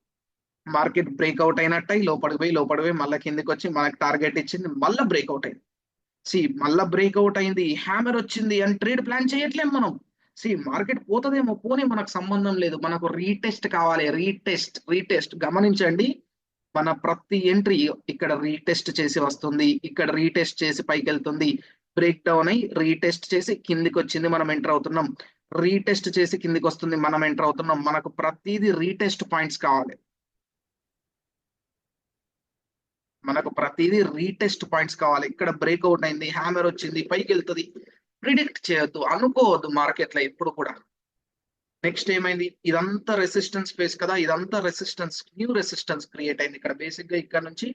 మార్కెట్ బ్రేక్అవుట్ అయినట్టయి లోపడిపోయి మళ్ళీ కిందికి వచ్చి మనకి టార్గెట్ ఇచ్చింది, మళ్ళీ బ్రేక్అవుట్ అయింది. మళ్ళీ బ్రేక్అవుట్ అయింది, హ్యామర్ వచ్చింది అని ట్రేడ్ ప్లాన్ చేయట్లేము మనం. మార్కెట్ పోతుందేమో పోనీ, మనకు సంబంధం లేదు, మనకు రీటెస్ట్ కావాలి. రీటెస్ట్ గమనించండి, మన ప్రతి ఎంట్రీ ఇక్కడ రీటెస్ట్ చేసి వస్తుంది, ఇక్కడ రీటెస్ట్ చేసి పైకి వెళ్తుంది, బ్రేక్ డౌన్ అయ్యి రీటెస్ట్ చేసి కిందికి వచ్చింది, మనం ఎంటర్ అవుతున్నాం, రీటెస్ట్ చేసి కిందికి వస్తుంది, మనం ఎంటర్ అవుతున్నాం. మనకు ప్రతిదీ రీటెస్ట్ పాయింట్స్ కావాలి, ఇక్కడ బ్రేక్అవుట్ అయింది, హ్యామర్ వచ్చింది, పైకి వెళ్తుంది, ప్రిడిక్ట్ చేయొద్దు, అనుకోవద్దు మార్కెట్ లో ఎప్పుడు కూడా. నెక్స్ట్ ఏమైంది, ఇదంతా రెసిస్టెన్స్ ఫేస్ కదా, న్యూ రెసిస్టెన్స్ క్రియేట్ అయింది ఇక్కడ. బేసిక్ గా ఇక్కడ నుంచి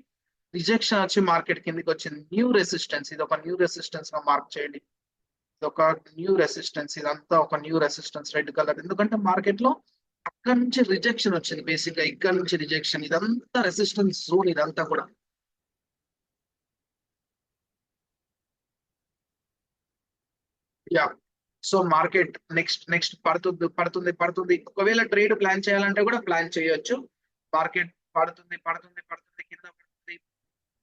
రిజెక్షన్ వచ్చి మార్కెట్ కిందకి వచ్చింది, న్యూ రెసిస్టెన్స్. ఇది ఒక న్యూ రెసిస్టెన్స్ గా మార్క్ చేయండి, ఇది ఒక న్యూ రెసిస్టెన్స్, ఇదంతా ఒక న్యూ రెసిస్టెన్స్ రెడ్ కలర్. ఎందుకంటే మార్కెట్ లో అక్కడ నుంచి రిజెక్షన్ వచ్చింది, బేసిక్ గా ఇక్కడ నుంచి రిజెక్షన్, ఇదంతా రెసిస్టెన్స్ జోన్, ఇదంతా కూడా. యా, సో మార్కెట్ నెక్స్ట్ పడుతుంది. ఒకవేళ ట్రేడ్ ప్లాన్ చేయాలంటే కూడా ప్లాన్ చేయొచ్చు. మార్కెట్ పడుతుంది కింద పడుతుంది,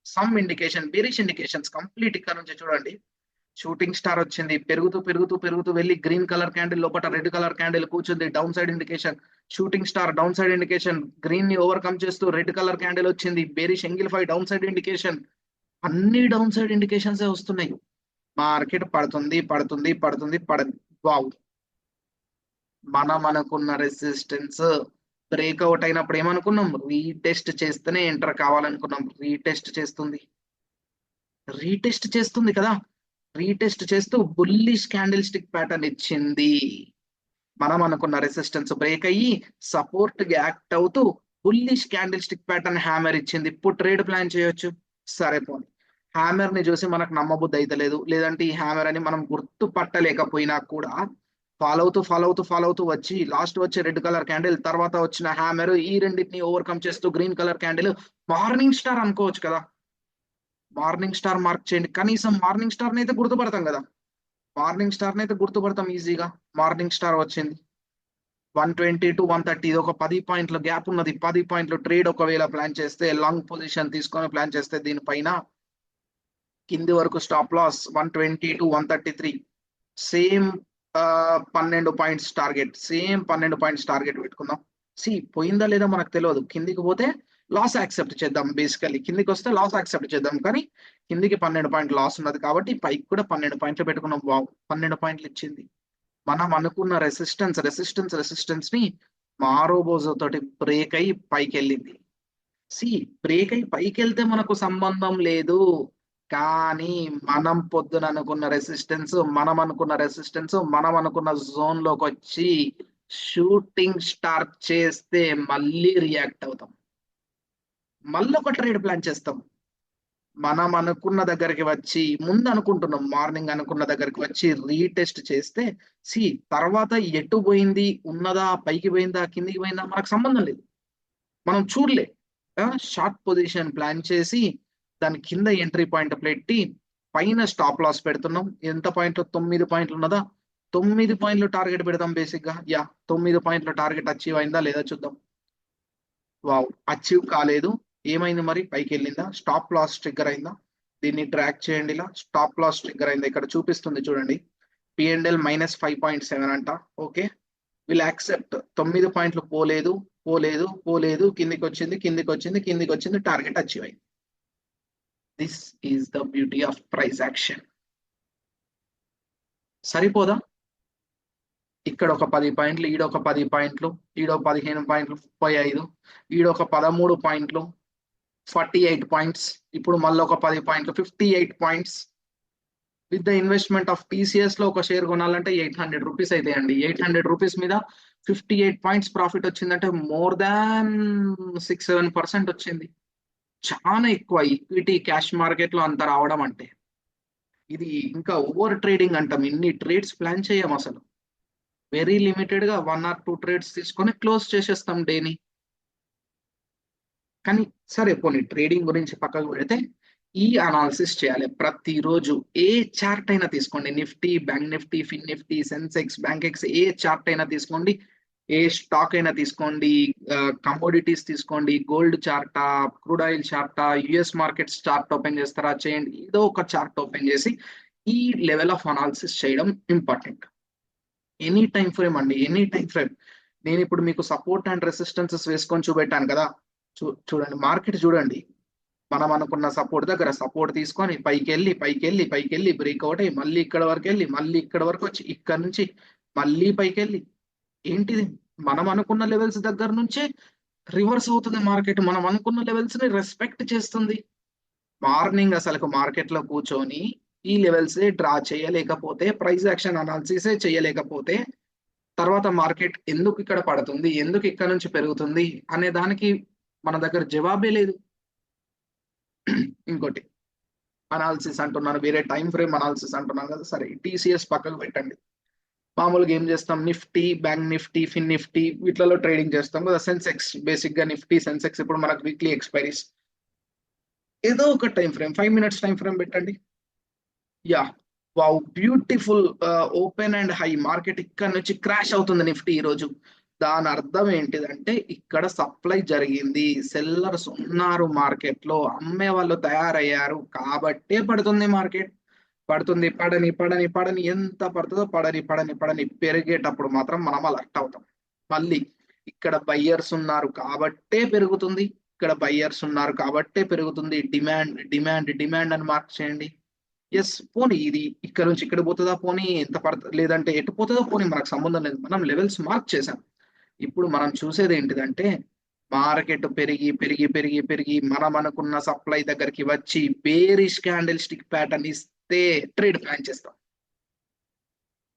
some indication, bearish indications complete. ఇక్కడ నుంచి చూడండి షూటింగ్ స్టార్ వచ్చింది, పెరుగుతూ వెళ్ళి గ్రీన్ కలర్ క్యాండిల్ లోపల రెడ్ కలర్ క్యాండిల్ కూర్చుంది, down side indication. Shooting star down side indication, green ని ఓవర్కమ్ చేస్తూ రెడ్ కలర్ క్యాండిల్ వచ్చింది, బేరిష్ ఎంగిల్ఫై డౌన్ సైడ్ ఇండికేషన్. అన్ని డౌన్ సైడ్ ఇండికేషన్స్ వస్తున్నాయి. మార్కెట్ పడుతుంది. వావ్, మనం అనుకున్న రెసిస్టెన్స్ బ్రేక్అవుట్ అయినప్పుడు ఏమనుకున్నాం, రీటెస్ట్ చేస్తేనే ఎంటర్ కావాలనుకున్నాం, రీటెస్ట్ చేస్తుంది. రీటెస్ట్ చేస్తుంది కదా, రీటెస్ట్ చేస్తూ బుల్లిష్ క్యాండిల్ స్టిక్ ప్యాటర్న్ ఇచ్చింది. మనం అనుకున్న రెసిస్టెన్స్ బ్రేక్ అయ్యి సపోర్ట్ యాక్ట్ అవుతూ bullish candle stick pattern hammer ఇచ్చింది. ఇప్పుడు ట్రేడ్ ప్లాన్ చేయొచ్చు. సరే పోనీ, హ్యామర్ ని చూసి మనకు నమ్మబుద్ధి అయితే లేదు, లేదంటే ఈ హ్యామర్ అని మనం గుర్తుపట్టలేకపోయినా కూడా ఫాలో అవుతూ వచ్చి లాస్ట్ వచ్చే రెడ్ కలర్ క్యాండిల్, తర్వాత వచ్చిన హ్యామర్, ఈ రెండింటిని ఓవర్కమ్ చేస్తూ green colour candle morning star అనుకోవచ్చు కదా. మార్నింగ్ స్టార్ మార్క్ చేయండి, కనీసం మార్నింగ్ స్టార్ అయితే గుర్తుపడతాం కదా. మార్నింగ్ స్టార్ అయితే గుర్తుపడతాం ఈజీగా. మార్నింగ్ స్టార్ వచ్చింది 120 to 130, ఇది ఒక 10 పాయింట్ల గ్యాప్ ఉన్నది. 10 పాయింట్లు ట్రేడ్ ఒకవేళ ప్లాన్ చేస్తే, లాంగ్ పొజిషన్ తీసుకొని ప్లాన్ చేస్తే, దీనిపైన కింది వరకు stop loss 120 to 133, same 12 points target, same 12 points target పెట్టుకుందాం. పోయిందా లేదా మనకు తెలియదు. కిందికి పోతే లాస్ యాక్సెప్ట్ చేద్దాం, బేసికలీ కిందికి వస్తే లాస్ యాక్సెప్ట్ చేద్దాం. కానీ కిందికి 12 పాయింట్లు లాస్ ఉన్నది కాబట్టి పైకి కూడా 12 పాయింట్లు పెట్టుకున్నాం. 12 పాయింట్లు ఇచ్చింది. మనం అనుకున్న రెసిస్టెన్స్ ని మారోబోజో తోటి బ్రేక్ అయి పైకి వెళ్ళింది. బ్రేక్ అయి పైకి వెళ్తే మనకు సంబంధం లేదు, కానీ మనం పొద్దున అనుకున్న రెసిస్టెన్స్, మనం అనుకున్న జోన్ లోకి వచ్చి షూటింగ్ స్టార్ట్ చేస్తే మళ్ళీ రియాక్ట్ అవుతాం, మళ్ళీ ఒక ట్రేడ్ ప్లాన్ చేస్తాం. మనం అనుకున్న దగ్గరికి వచ్చి, ముందు అనుకుంటున్నాం మార్నింగ్ అనుకున్న దగ్గరికి వచ్చి రీటెస్ట్ చేస్తే, తర్వాత ఎటు పోయింది, ఉన్నదా, పైకి పోయిందా, కిందికి పోయిందా, మనకు సంబంధం లేదు, మనం చూడలే. షార్ట్ పొజిషన్ ప్లాన్ చేసి దాని కింద ఎంట్రీ పాయింట్ పెట్టి పైన స్టాప్ లాస్ పెడుతున్నాం. ఎంత పాయింట్లు, 9 పాయింట్లు ఉన్నదా, 9 పాయింట్లు టార్గెట్ పెడతాం బేసిక్ గా. 9 పాయింట్ల టార్గెట్ అచీవ్ అయిందా లేదా చూద్దాం. అచీవ్ కాలేదు. ఏమైంది మరి, పైకి వెళ్ళిందా, స్టాప్ లాస్ ట్రిగ్గర్ అయిందా, దీన్ని ట్రాక్ చేయండి. ఇలా స్టాప్ లాస్ ట్రిగ్గర్ అయిందా, ఇక్కడ చూపిస్తుంది చూడండి, పిఎన్ఎల్ -5.7 అంట. Okay, will accept. 9 పాయింట్లు పోలేదు, కిందికి వచ్చింది, టార్గెట్ అచీవ్ అయింది. This is the beauty of price action. సరిపోదా, ఇక్కడ ఒక 10 పాయింట్లు, ఈడొక 10 పాయింట్లు, ఈడో 15 పాయింట్లు 35, ఈడొక 13 పాయింట్లు 48 పాయింట్స్, ఇప్పుడు మళ్ళీ ఒక 10 పాయింట్లు 58 points. With the investment of TCS లో ఒక షేర్ కొనాలంటే 800 రూపీస్ అయితే అండి. 800 రూపీస్ మీద 58 పాయింట్స్ ప్రాఫిట్ వచ్చిందంటే మోర్ దాన్ 6-7% వచ్చింది. చాలా ఎక్కువ ఈక్విటీ క్యాష్ మార్కెట్ లో అంత రావడం అంటే. ఇది ఇంకా ఓవర్ ట్రేడింగ్ అంటాం. ఇన్ని ట్రేడ్స్ ప్లాన్ చేయం అసలు. వెరీ లిమిటెడ్ గా 1 or 2 ట్రేడ్స్ తీసుకొని క్లోజ్ చేసేస్తాం డేని. కానీ సరే పోనీ, ట్రేడింగ్ గురించి పక్కకు పెడితే ఈ అనాలిసిస్ చేయాలి ప్రతిరోజు. ఏ చార్ట్ అయినా తీసుకోండి, Nifty, bank Nifty, fin Nifty, Sensex, Bankex, ఏ చార్ట్ అయినా తీసుకోండి, ఏ స్టాక్ అయినా తీసుకోండి, కమోడిటీస్ తీసుకోండి, గోల్డ్ చార్టా, క్రూడ్ ఆయిల్ చార్టా, యుఎస్ మార్కెట్స్ చార్ట్ ఓపెన్ చేస్తారా చేయండి, ఏదో ఒక చార్ట్ ఓపెన్ చేసి ఈ లెవెల్ ఆఫ్ అనాలిసిస్ చేయడం ఇంపార్టెంట్. ఎనీ టైం ఫ్రేమ్ అండి, ఎనీ టైం ఫ్రేమ్. నేను ఇప్పుడు మీకు సపోర్ట్ అండ్ రెసిస్టెన్సెస్ వేసుకొని చూపెట్టాను కదా, చూడండి మార్కెట్ చూడండి. మనం అనుకున్న సపోర్ట్ దగ్గర సపోర్ట్ తీసుకొని పైకి వెళ్ళి బ్రేక్అవుట్ అయ్యి మళ్ళీ ఇక్కడ వరకు వెళ్ళి, మళ్ళీ ఇక్కడ వరకు వచ్చి, ఇక్కడ నుంచి మళ్ళీ పైకి వెళ్ళి, ఏంటిది, మనం అనుకున్న లెవెల్స్ దగ్గర నుంచే రివర్స్ అవుతుంది మార్కెట్. మనం అనుకున్న లెవెల్స్ ని రెస్పెక్ట్ చేస్తుంది. మార్నింగ్ అసలు మార్కెట్ లో కూర్చొని ఈ లెవెల్స్ డ్రా చేయలేకపోతే, ప్రైస్ యాక్షన్ అనాలిసిస్ చేయలేకపోతే, తర్వాత మార్కెట్ ఎందుకు ఇక్కడ పడుతుంది, ఎందుకు ఇక్కడ నుంచి పెరుగుతుంది అనే దానికి మన దగ్గర జవాబే లేదు. ఇంకోటి అనాలిసిస్ అంటున్నాను, వేరే టైం ఫ్రేమ్ అనాలిసిస్ అంటున్నాను కదా. సరే, టీసీఎస్ పక్కకు పెట్టండి. మామూలుగా ఏం చేస్తాం, నిఫ్టీ, బ్యాంక్ నిఫ్టీ, ఫిన్ నిఫ్టీ వీటిలలో ట్రేడింగ్ చేస్తాం కదా. సెన్సెక్స్, బేసిక్ గా నిఫ్టీ, సెన్సెక్స్ ఇప్పుడు మనకు వీక్లీ ఎక్స్పైరీస్. ఏదో ఒక time frame, 5 minutes time frame పెట్టండి. Beautiful open and high. Market ఇక్కడ నుంచి క్రాష్ అవుతుంది నిఫ్టీ ఈ రోజు. దాని అర్థం ఏంటిదంటే ఇక్కడ సప్లై జరిగింది, సెల్లర్స్ ఉన్నారు మార్కెట్ లో, అమ్మే వాళ్ళు తయారయ్యారు కాబట్టే పడుతుంది మార్కెట్. పడుతుంది, పడని ఎంత పడుతుందో పడని పెరిగేటప్పుడు మాత్రం మనం అలర్ట్ అవుతాం. మళ్ళీ ఇక్కడ బయ్యర్స్ ఉన్నారు కాబట్టే పెరుగుతుంది, ఇక్కడ బయ్యర్స్ ఉన్నారు కాబట్టే పెరుగుతుంది. డిమాండ్ అని మార్క్ చేయండి. పోనీ ఇది ఇక్కడ నుంచి ఇక్కడ పోతుందా, పోనీ ఎంత పడుతుంది, లేదంటే ఎటు పోతుందో పోనీ, మనకు సంబంధం లేదు. మనం లెవెల్స్ మార్క్ చేసాం. ఇప్పుడు మనం చూసేది ఏంటిదంటే మార్కెట్ పెరిగి పెరిగి పెరిగి పెరిగి మనం అనుకున్న సప్లై దగ్గరికి వచ్చి బేరిష్ క్యాండిల్ స్టిక్ ప్యాటర్న్ ఇస్తే ట్రేడ్ ప్లాన్ చేస్తాం.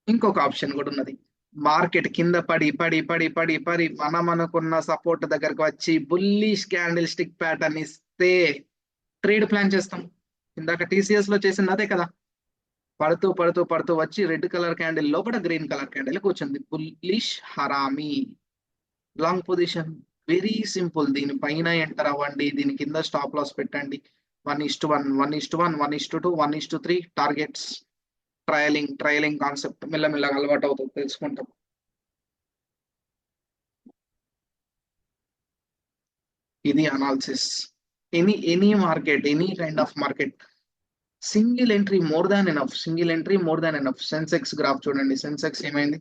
ఇంకొక ఆప్షన్ కూడా ఉన్నది, మార్కెట్ కింద పడి పడి పడి పడి పడి మనం అనుకున్న సపోర్ట్ దగ్గరకు వచ్చి బుల్లిష్ క్యాండిల్ స్టిక్ ప్యాటర్న్ ఇస్తే ట్రేడ్ ప్లాన్ చేస్తాం. ఇందాక టీసీఎస్ లో చేసింది అదే కదా, పడుతూ పడుతూ పడుతూ వచ్చి రెడ్ కలర్ క్యాండిల్ లోపల గ్రీన్ కలర్ క్యాండిల్ కూర్చుంది, bullish harami long position. Very simple, దీనిపైన ఎంటర్ అవ్వండి, దీని కింద స్టాప్ లాస్ పెట్టండి. 1:1, 1:1, 1:2, 1:3 టార్గెట్స్. ట్రయలింగ్ కాన్సెప్ట్ మెల్లమెల్లగా అలవాటు అవుతుంది, తెలుసుకుంటాం. ఇది analysis. Any market, any kind of market, single entry more than enough, single entry more than enough. Sensex graph చూడండి, సెన్సెక్స్ ఏమైంది,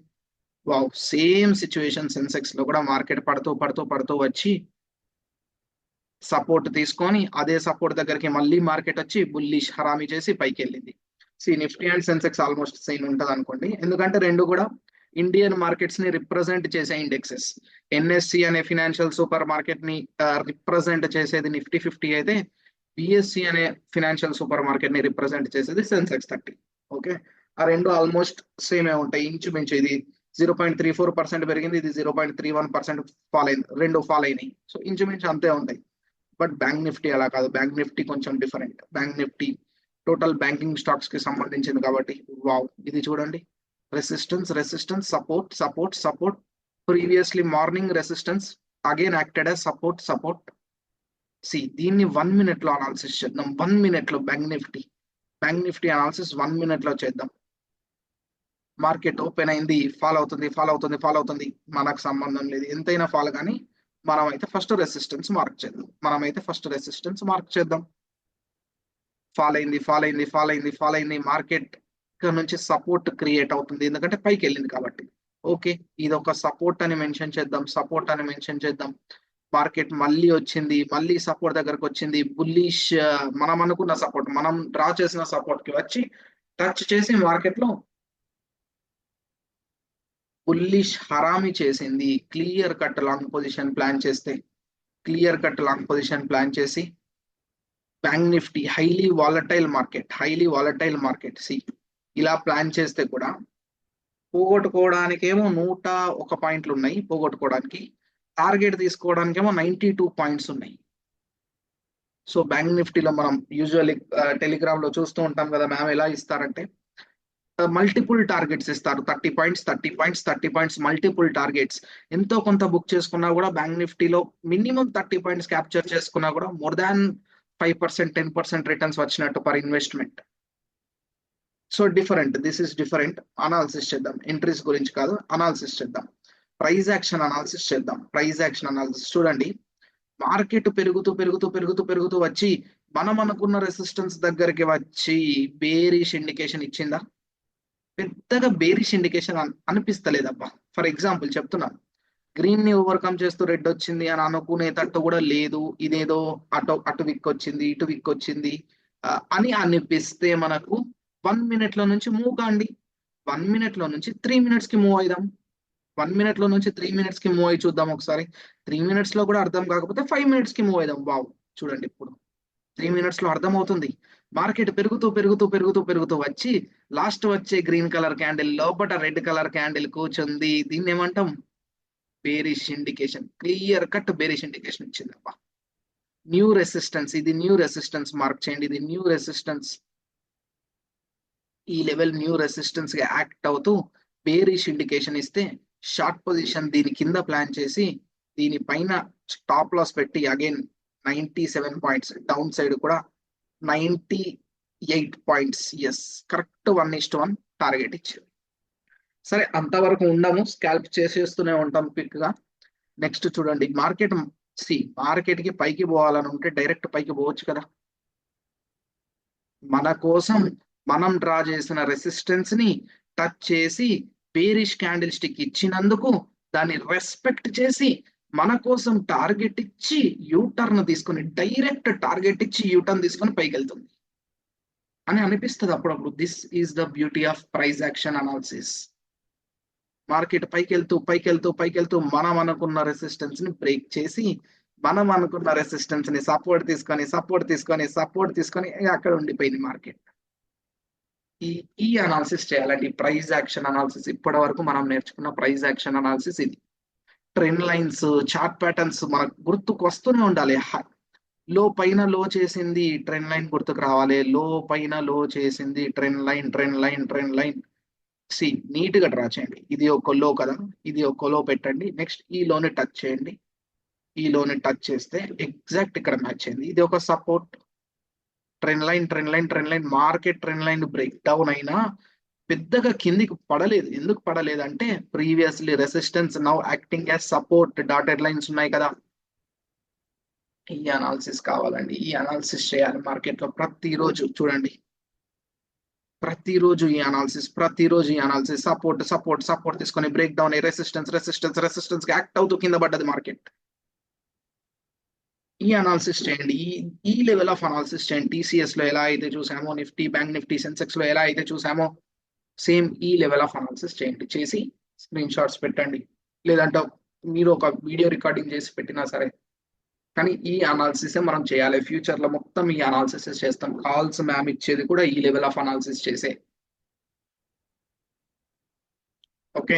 వావ్ సేమ్ సిచ్యువేషన్. సెన్సెక్స్ లో కూడా మార్కెట్ పడుతూ పడుతూ పడుతూ వచ్చి సపోర్ట్ తీసుకొని అదే సపోర్ట్ దగ్గరికి మళ్ళీ మార్కెట్ వచ్చి బుల్లిష్ హరామి చేసి పైకి వెళ్ళింది. Nifty and Sensex almost same ఉంటుంది అనుకోండి, ఎందుకంటే రెండు కూడా ఇండియన్ మార్కెట్స్ ని రిప్రజెంట్ చేసే ఇండెక్సెస్. ఎన్ఎస్సి అనే ఫినాన్షియల్ సూపర్ మార్కెట్ ని రిప్రజెంట్ చేసేది నిఫ్టీ 50 అయితే, బిఎస్సి అనే ఫినాన్షియల్ సూపర్ మార్కెట్ ని రిప్రజెంట్ చేసేది సెన్సెక్స్ 30. ఓకే, ఆ రెండు ఆల్మోస్ట్ సేమే ఉంటాయి ఇంచుమించు. ఇది 0.34% పెరిగింది, ఇది 0.31% ఫాల్ అయింది, రెండు ఫాల్ అయినాయి. సో ఇంచుమించు అంతే ఉంటాయి. బట్ బ్యాంక్ నిఫ్టీ అలా కాదు, బ్యాంక్ నిఫ్టీ కొంచెం different. Bank Nifty total banking stocks కి సంబంధించింది కాబట్టి, వావ్ ఇది చూడండి, resistance resistance support support support. Previously morning resistance, again acted as support support. దీన్ని 1 minute లో అనాలిసిస్ చేద్దాం. 1 minute లో బ్యాంక్ నిఫ్టీ అనాలిసిస్ 1 minute లో చేద్దాం. మార్కెట్ ఓపెన్ అయింది, ఫాల్ అవుతుంది ఫాల్ అవుతుంది ఫాల్ అవుతుంది, మనకు సంబంధం లేదు, ఎంతైనా ఫాల్ కానీ మనమైతే ఫస్ట్ రెసిస్టెన్స్ మార్క్ చేద్దాం. ఫాల్ అయింది ఫాల్ అయింది ఫాల్ అయింది ఫాల్ అయింది, మార్కెట్ ఇక్కడ నుంచి సపోర్ట్ క్రియేట్ అవుతుంది, ఎందుకంటే పైకి వెళ్ళింది కాబట్టి. ఓకే, ఇది ఒక సపోర్ట్ అని మెన్షన్ చేద్దాం. మార్కెట్ మళ్ళీ వచ్చింది, మళ్ళీ సపోర్ట్ దగ్గరకు వచ్చింది, బుల్లిష్ మనం అనుకున్న సపోర్ట్, మనం డ్రా చేసిన సపోర్ట్ కి వచ్చి టచ్ చేసి మార్కెట్ లో బుల్లిష్ హరామి చేసింది. Clear cut long position plan చేసి bank Nifty highly volatile market ఇలా ప్లాన్ చేస్తే కూడా పోగొట్టుకోవడానికేమో 101 పాయింట్లు ఉన్నాయి, పోగొట్టుకోవడానికి టార్గెట్ తీసుకోవడానికేమో 92 పాయింట్స్ ఉన్నాయి. సో బ్యాంక్ నిఫ్టీలో మనం యూజువల్లీ టెలిగ్రామ్ లో చూస్తూ ఉంటాం కదా, మ్యామ్ ఎలా ఇస్తారంటే మల్టిపుల్ టార్గెట్స్ ఇస్తారు, 30 పాయింట్స్ మల్టిపుల్ టార్గెట్స్. ఎంతో కొంత బుక్ చేసుకున్నా కూడా బ్యాంక్ నిఫ్టీలో మినిమం 30 పాయింట్స్ క్యాప్చర్ చేసుకున్నా కూడా మోర్ దాన్ 5%, 10% రిటర్న్స్ వచ్చినట్టు per investment. So different, this is different. Analysis చేద్దాం, ఎంట్రీస్ గురించి కాదు, అనాలిసిస్ చేద్దాం. ప్రైస్ యాక్షన్ అనాలిసిస్ చూడండి, మార్కెట్ పెరుగుతూ వచ్చి మనం అనుకున్న రెసిస్టెన్స్ దగ్గరికి వచ్చి బేరిష్ ఇండికేషన్ ఇచ్చిందా? పెద్దగా బేరిష్ ఇండికేషన్ అనిపిస్తలేదబ్బా. ఫర్ ఎగ్జాంపుల్ చెప్తున్నాను, గ్రీన్ ని ఓవర్కమ్ చేస్తూ రెడ్ వచ్చింది అని అనుకునేటట్టు కూడా లేదు. ఇదేదో అటు విక్ వచ్చింది, ఇటు విక్ వచ్చింది అని అనిపిస్తే మనకు 1 minute లో నుంచి మూవ్ కాండి. 1 minute లో నుంచి 3 minutes కి మూవ్ అయిదాం. 1 minute లో నుంచి 3 minutes కి మూవ్ అయి చూద్దాం ఒకసారి. 3 minutes లో కూడా అర్థం కాకపోతే 5 minutes కి మూవ్ అయిదాం. వావ్ చూడండి, ఇప్పుడు 3 minutes లో అర్థం అవుతుంది. మార్కెట్ పెరుగుతూ వచ్చి లాస్ట్ వచ్చే గ్రీన్ కలర్ క్యాండిల్ లోపల రెడ్ కలర్ క్యాండిల్ కూర్చుంది. దీన్ని ఏమంటాం? Bearish indication, clear cut bearish indication ఇచ్చింది అబ్బా. న్యూ రెసిస్టెన్స్ మార్క్ చేయండి, ఇది న్యూ రెసిస్టెన్స్. ఈ లెవెల్ న్యూ రెసిస్టెన్స్ గా యాక్ట్ అవుతూ బేరిష్ ఇండికేషన్ ఇస్తే షార్ట్ పొజిషన్ దీని కింద ప్లాన్ చేసి దీనిపైన స్టాప్ లాస్ పెట్టి అగైన్ 97 పాయింట్స్, డౌన్ సైడ్ కూడా 98 పాయింట్స్. ఎస్, కరెక్ట్ 1:1 టార్గెట్ ఇచ్చారు. సరే, అంతవరకు ఉండము, స్కాల్ప్ చేసేస్తూనే ఉంటాం క్విక్ గా. నెక్స్ట్ చూడండి, మార్కెట్ కి పైకి పోవాలని ఉంటే డైరెక్ట్ పైకి పోవచ్చు కదా. మన కోసం మనం డ్రా చేసిన రెసిస్టెన్స్ ని టచ్ చేసి బేరిష్ క్యాండిల్ స్టిక్ ఇచ్చినందుకు దాన్ని రెస్పెక్ట్ చేసి మన కోసం టార్గెట్ ఇచ్చి యూటర్న్ తీసుకొని, డైరెక్ట్ టార్గెట్ ఇచ్చి యూటర్న్ తీసుకొని పైకి వెళ్తుంది అని అనిపిస్తుంది అప్పుడప్పుడు. This is the beauty of price action analysis. Market పైకెళ్తూ మనం అనుకున్న రెసిస్టెన్స్ ని బ్రేక్ చేసి మనం అనుకున్న రెసిస్టెన్స్ ని సపోర్ట్ తీసుకొని అక్కడ ఉండిపోయింది మార్కెట్. ఈ ఈ అనాలిసిస్ చేయాలండి, ప్రైస్ యాక్షన్ అనాలిసిస్. ఇప్పటి వరకు మనం నేర్చుకున్న ప్రైస్ యాక్షన్ అనాలిసిస్ ఇది. ట్రెండ్ లైన్స్, చార్ట్ ప్యాటర్న్స్ మనకు గుర్తుకు వస్తూనే ఉండాలి. లో పైన లో చేసింది ట్రెండ్ లైన్ గుర్తుకు రావాలి. లో పైన లో చేసింది ట్రెండ్ లైన్ సి నీట్ గా డ్రా చేయండి. ఇది ఒక లో కదా, ఇది ఒక లో పెట్టండి. నెక్స్ట్ ఈ లోని టచ్ చేయండి. ఈ లోని టచ్ చేస్తే ఎగ్జాక్ట్ ఇక్కడ మ్యాచ్ అయింది. ఇది ఒక support. Trend line market trend line break down అయినా పెద్దగా కిందికి పడలేదు. ఎందుకు పడలేదు అంటే previously resistance, now acting as support. Dotted lines ఉన్నాయి కదా. ఈ అనాలిసిస్ కావాలండి, ఈ అనాలిసిస్ చేయాలి మార్కెట్ లో ప్రతిరోజు. చూడండి, ప్రతిరోజు ఈ అనాలిసిస్ సపోర్ట్ తీసుకొని బ్రేక్ డౌన్ రెసిస్టెన్స్ యాక్ట్ అవుతూ కింద పడ్డది మార్కెట్. ఈ అనాలిసిస్ చేయండి, ఈ లెవెల్ ఆఫ్ అనాలిసిస్ చేయండి. టీసీఎస్ లో ఎలా అయితే చూసామో, నిఫ్టీ, బ్యాంక్ నిఫ్టీ, సెన్సెక్స్ లో ఎలా అయితే చూసామో, సేమ్ ఈ లెవెల్ ఆఫ్ అనాలిసిస్ చేయండి. చేసి స్క్రీన్ షాట్స్ పెట్టండి, లేదంటే మీరు ఒక వీడియో రికార్డింగ్ చేసి పెట్టినా సరే. కానీ ఈ అనాలిసిస్ మనం చేయాలి. ఫ్యూచర్ లో మొత్తం ఈ అనాలిసిస్ చేస్తాం. కాల్స్ మ్యామ్ ఇచ్చేది కూడా ఈ లెవెల్ ఆఫ్ అనాలిసిస్ చేసే. ఓకే.